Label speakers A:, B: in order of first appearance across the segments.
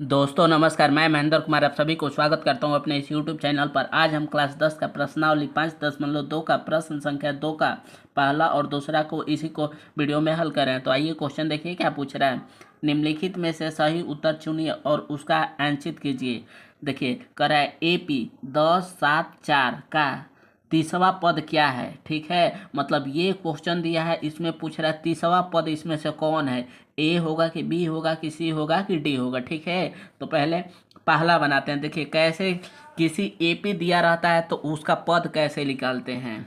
A: दोस्तों नमस्कार। मैं महेंद्र कुमार आप सभी को स्वागत करता हूं अपने इस YouTube चैनल पर। आज हम क्लास 10 का प्रश्नावली 5.2 का प्रश्न संख्या 2 का पहला और दूसरा को इसी को वीडियो में हल करें। तो आइए क्वेश्चन देखिए क्या पूछ रहा है। निम्नलिखित में से सही उत्तर चुनिए और उसका अंकित कीजिए। देखिए कह रहा है AP 10 7 4 का तीसरा पद क्या है। ठीक है, मतलब ये क्वेश्चन दिया है, इसमें पूछ रहा है तीसरा पद इसमें से कौन है। ए होगा कि बी होगा कि सी होगा कि डी होगा। ठीक है, तो पहले पहला बनाते हैं। देखिए कैसे किसी एपी दिया रहता है तो उसका पद कैसे निकालते हैं।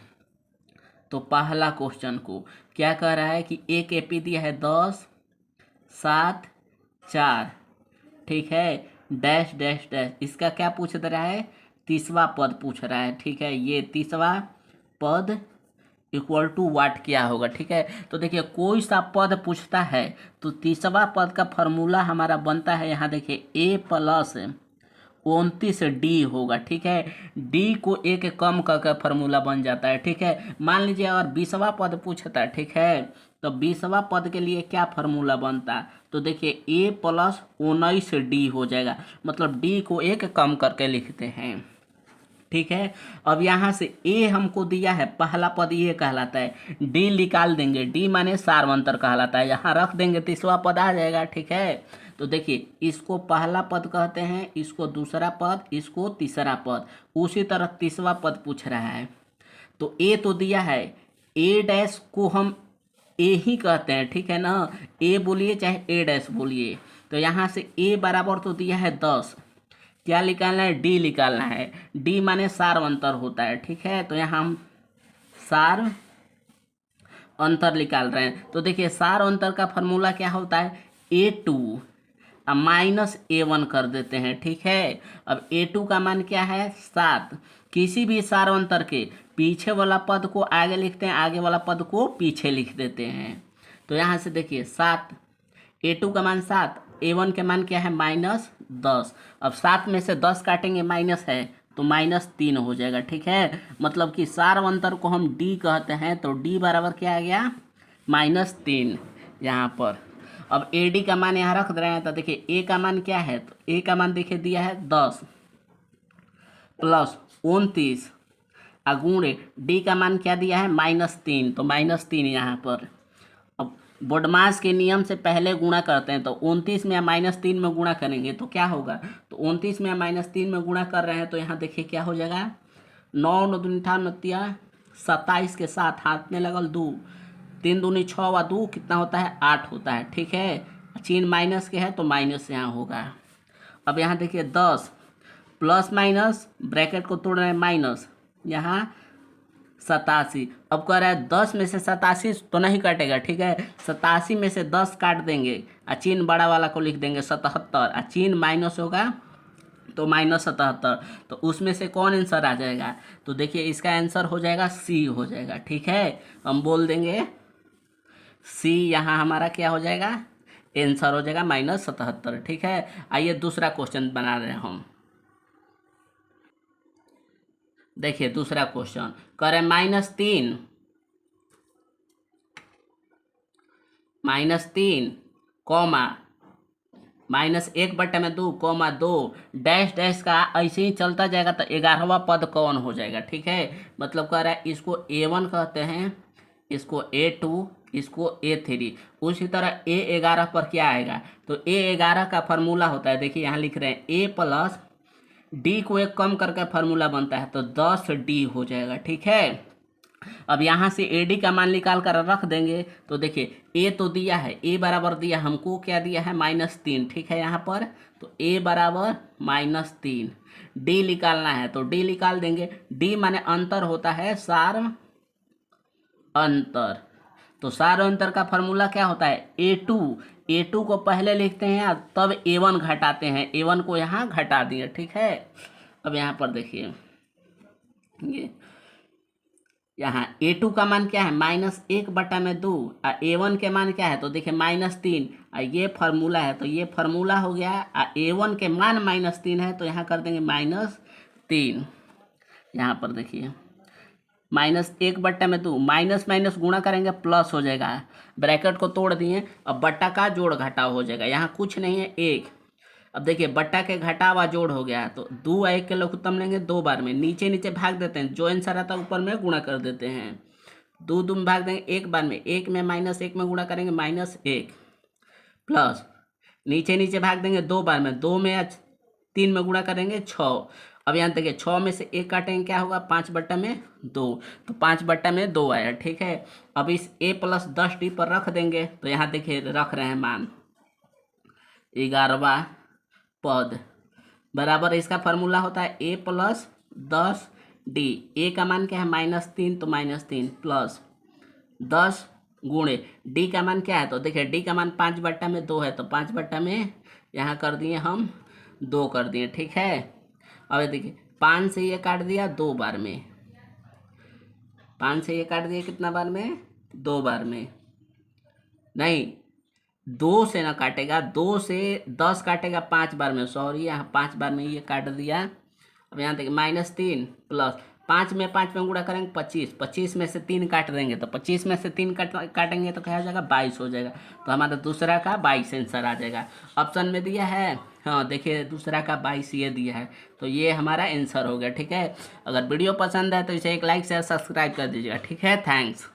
A: तो पहला क्वेश्चन को क्या कह रहा है कि एक एपी दिया है 10 7 4। ठीक है, डैश डैश डैश, इसका क्या पूछ रहा है, तीसरा पद पूछ रहा है। ठीक है, ये तीसरा पद इक्वल टू वाट क्या होगा। ठीक है, तो देखिए कोई सा पद पूछता है तो तीसरा पद का फॉर्मूला हमारा बनता है, यहाँ देखिए ए प्लस 29D होगा। ठीक है, डी को एक कम करके फार्मूला बन जाता है। ठीक है, मान लीजिए अगर 20वां पद पूछता है, ठीक है, तो 20वां पद के लिए क्या फार्मूला बनता, तो देखिए ए प्लस 19D हो जाएगा, मतलब डी को एक कम करके लिखते हैं। ठीक है, अब यहाँ से ए हमको दिया है, पहला पद ये कहलाता है, डी निकाल देंगे, डी माने सार्वंतर कहलाता है, यहाँ रख देंगे तीसरा पद आ जाएगा। ठीक है, तो देखिए इसको पहला पद कहते हैं, इसको दूसरा पद, इसको तीसरा पद। उसी तरह तीसरा पद पूछ रहा है, तो ए तो दिया है, ए डैश को हम ए ही कहते हैं। ठीक है ना, ए बोलिए चाहे ए डैश बोलिए। तो यहाँ से ए बराबर तो दिया है 10, क्या निकालना है, डी निकालना है। डी माने सार अंतर होता है। ठीक है, तो यहाँ हम सार अंतर निकाल रहे हैं। तो देखिए सार अंतर का फॉर्मूला क्या होता है, A2 अब -A1 कर देते हैं। ठीक है, अब A2 का मान क्या है 7। किसी भी सार अंतर के पीछे वाला पद को आगे लिखते हैं, आगे वाला पद को पीछे लिख देते हैं। तो यहाँ से देखिए 7, A2 का मान 7, A1 के मान क्या है -10। अब 7 में से 10 काटेंगे, माइनस है तो -3 हो जाएगा। ठीक है, मतलब कि सार अंतर को हम डी कहते हैं, तो डी बराबर क्या आ गया -3 यहाँ पर। अब ए डी का मान यहाँ रख दे रहे हैं, तो देखिए ए का मान क्या है, तो ए का मान देखिए दिया है 10 प्लस 29 गुणे डी का मान क्या दिया है -3, तो -3 यहाँ पर। अब बोडमास के नियम से पहले गुणा करते हैं, तो 29 में या -3 में गुणा करेंगे तो क्या होगा, तो 29 में या -3 में गुणा कर रहे हैं, तो यहाँ देखिए क्या हो जाएगा, 9 9 28 27 के साथ हाथ में लगल 2, 3 दूनी 6 व 2 कितना होता है 8 होता है। ठीक है, चिन्ह माइनस के है तो माइनस यहाँ होगा। अब यहाँ देखिए 10 प्लस माइनस ब्रैकेट को तोड़ रहे हैं माइनस, यहाँ 87। अब कह रहा है 10 में से 87 तो नहीं कटेगा। ठीक है, 87 में से 10 काट देंगे, चिन्ह बड़ा वाला को लिख देंगे 77, चिन्ह माइनस होगा तो -77, तो उसमें से कौन आंसर आ जाएगा, तो देखिए इसका आंसर हो जाएगा सी हो जाएगा। ठीक है, हम बोल देंगे सी, यहाँ हमारा क्या हो जाएगा, आंसर हो जाएगा -77। ठीक है, आइए दूसरा क्वेश्चन बना रहे हैं हम। देखिए दूसरा क्वेश्चन करें -3 कॉमा -1/2 कॉमा 2 डैश डैश का ऐसे ही चलता जाएगा, तो 11वां पद कौन हो जाएगा। ठीक है, मतलब कह रहा है इसको A1 कहते हैं, इसको A2, इसको A3। उसी तरह A11 पर क्या आएगा, तो A11 का फार्मूला होता है, देखिए यहाँ लिख रहे हैं A प्लस डी को एक कम करके फार्मूला बनता है, तो 10D हो जाएगा। ठीक है, अब यहाँ से ए डी का मान निकाल कर रख देंगे, तो देखिए ए तो दिया है, ए बराबर दिया हमको क्या दिया है -3। ठीक है, यहाँ पर तो ए बराबर -3, डी निकालना है तो डी निकाल देंगे, डी माने अंतर होता है सार अंतर। तो सार अंतर का फॉर्मूला क्या होता है, A2 को पहले लिखते हैं तब A1 घटाते हैं, A1 को यहाँ घटा दिए। ठीक है, अब यहाँ पर देखिए ये यहाँ A2 का मान क्या है -1/2 और A1 के मान क्या है, तो देखिए -3, और ये फार्मूला है तो ये फार्मूला हो गया, और A1 के मान -3 है तो यहाँ कर देंगे -3। यहाँ पर देखिए -1/2, माइनस माइनस गुणा करेंगे प्लस हो जाएगा, ब्रैकेट को तोड़ दिए, अब बट्टा का जोड़ घटाव हो जाएगा, यहाँ कुछ नहीं है 1, अब देखिए बट्टा के घटावा जोड़ हो गया है, तो 2 के लघुत्तम लेंगे 2 बार में, नीचे नीचे भाग देते हैं, जो आंसर आता है ऊपर में गुणा कर देते हैं। 2 में भाग देंगे 1 बार में, 1 में -1 में गुणा करेंगे -1 प्लस नीचे नीचे भाग देंगे 2 बार में, 2 में 3 में गुणा करेंगे 6। अब यहाँ देखिए 6 में से 1 काटेंगे क्या होगा 5/2, तो 5/2 आया। ठीक है, अब इस a + 10d पर रख देंगे, तो यहाँ देखिए रख रहे हैं मान 11वां पद बराबर इसका फार्मूला होता है a + 10d। a का मान क्या है -3, तो -3 प्लस 10 गुणे d का मान क्या है, तो देखिए d का मान 5/2 है, तो 5/में यहाँ कर दिए हम 2 कर दिए। ठीक है, अब देखिए 5 से ये काट दिया 2 बार में, 5 से ये काट दिया कितना बार में 2 बार में, नहीं 2 से ना काटेगा, 2 से 10 काटेगा 5 बार में, सॉरी यहाँ 5 बार में ये काट दिया। अब यहाँ देखिए -3 प्लस 5 में 5 में गुणा करेंगे 25, 25 में से 3 काट देंगे, तो 25 में से 3 काटेंगे तो क्या हो जाएगा 22 हो जाएगा, तो हमारा दूसरा का 22 आंसर आ जाएगा। ऑप्शन में दिया है, हाँ देखिए दूसरा का 22 ये दिया है, तो ये हमारा आंसर हो गया। ठीक है, अगर वीडियो पसंद है तो इसे एक लाइक शेयर सब्सक्राइब कर दीजिएगा। ठीक है, थैंक्स।